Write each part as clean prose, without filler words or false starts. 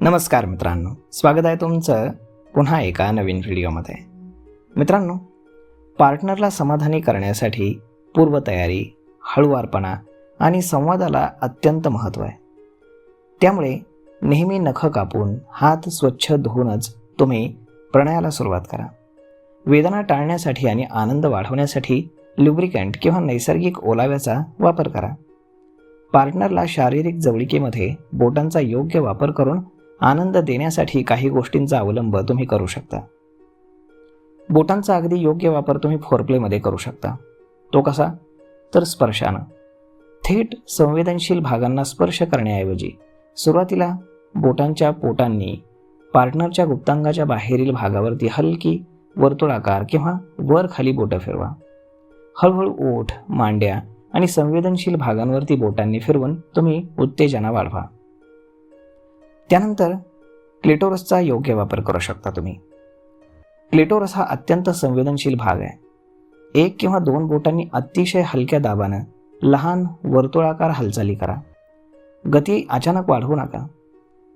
नमस्कार मित्रांनो, स्वागत आहे तुमचं पुन्हा एका नवीन व्हिडिओमध्ये. मित्रांनो, पार्टनरला समाधानी करण्यासाठी पूर्वतयारी, हळूवारपणा आणि संवादाला अत्यंत महत्त्व आहे. त्यामुळे नेहमी नखं कापून हात स्वच्छ धुवूनच तुम्ही प्रणयाला सुरुवात करा. वेदना टाळण्यासाठी आणि आनंद वाढवण्यासाठी लुब्रिकंट किंवा नैसर्गिक ओलाव्याचा वापर करा. पार्टनरला शारीरिक जवळिकेमध्ये बोटांचा योग्य वापर करून आनंद देण्यासाठी काही गोष्टींचा अवलंब तुम्ही करू शकता. बोटांचा अगदी योग्य वापर तुम्ही फोरप्लेमध्ये करू शकता. तो कसा? तर स्पर्शानं. थेट संवेदनशील भागांना स्पर्श करण्याऐवजी सुरुवातीला बोटांच्या पोटांनी पार्टनरच्या गुप्तांगाच्या बाहेरील भागावरती हलकी वर्तुळाकार किंवा वर खाली बोटं फिरवा. हळूहळू ओठ, मांड्या आणि संवेदनशील भागांवरती बोटांनी फिरवून तुम्ही उत्तेजना वाढवा. त्यानंतर क्लिटोरसचा योग्य वापर करू शकता तुम्ही. क्लिटोरस हा अत्यंत संवेदनशील भाग आहे. 1 किंवा 2 बोटांनी अतिशय हलक्या दाबानं लहान वर्तुळाकार हालचाली करा. गती अचानक वाढवू नका.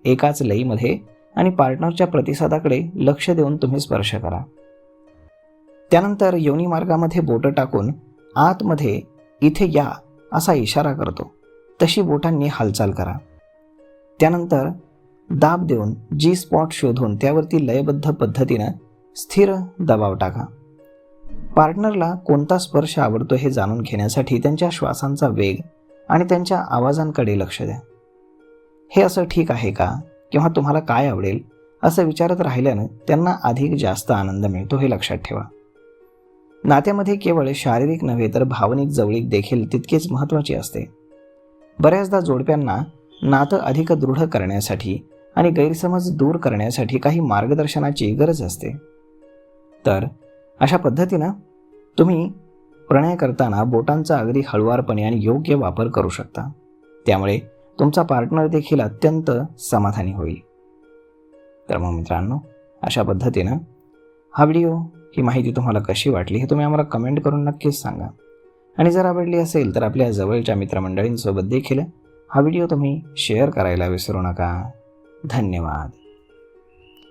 एकाच लयीमध्ये आणि पार्टनरच्या प्रतिसादाकडे लक्ष देऊन तुम्ही स्पर्श करा. त्यानंतर योनी मार्गामध्ये बोटं टाकून आतमध्ये इथे या असा इशारा करतो तशी बोटांनी हालचाल करा. त्यानंतर दाब देऊन जी स्पॉट शोधून त्यावरती लयबद्ध पद्धतीनं स्थिर दबाव टाका. पार्टनरला कोणता स्पर्श आवडतो हे जाणून घेण्यासाठी त्यांच्या श्वासांचा वेग आणि त्यांच्या आवाजांकडे लक्ष द्या. हे असं ठीक आहे का किंवा तुम्हाला काय आवडेल असं विचारत राहिल्यानं त्यांना अधिक जास्त आनंद मिळतो हे लक्षात ठेवा. नात्यामध्ये केवळ शारीरिक नव्हे तर भावनिक जवळीक देखील तितकेच महत्त्वाची असते. बऱ्याचदा जोडप्यांना नातं अधिक दृढ करण्यासाठी आणि गैरसमज दूर करण्यासाठी काही मार्गदर्शनाची गरज असते. तर अशा पद्धतीनं तुम्ही प्रणय करताना बोटांचा अगदी हळुवारपणे आणि योग्य वापर करू शकता. त्यामुळे तुमचा पार्टनर देखील अत्यंत समाधानी होईल. तर मग मित्रांनो, अशा पद्धतीनं हा व्हिडिओ, ही माहिती तुम्हाला कशी वाटली हे तुम्ही आम्हाला कमेंट करून नक्कीच सांगा. आणि जर आवडली असेल तर आपल्या जवळच्या मित्रमंडळींसोबत देखील हा व्हिडिओ तुम्ही शेअर करायला विसरू नका. धन्यवाद.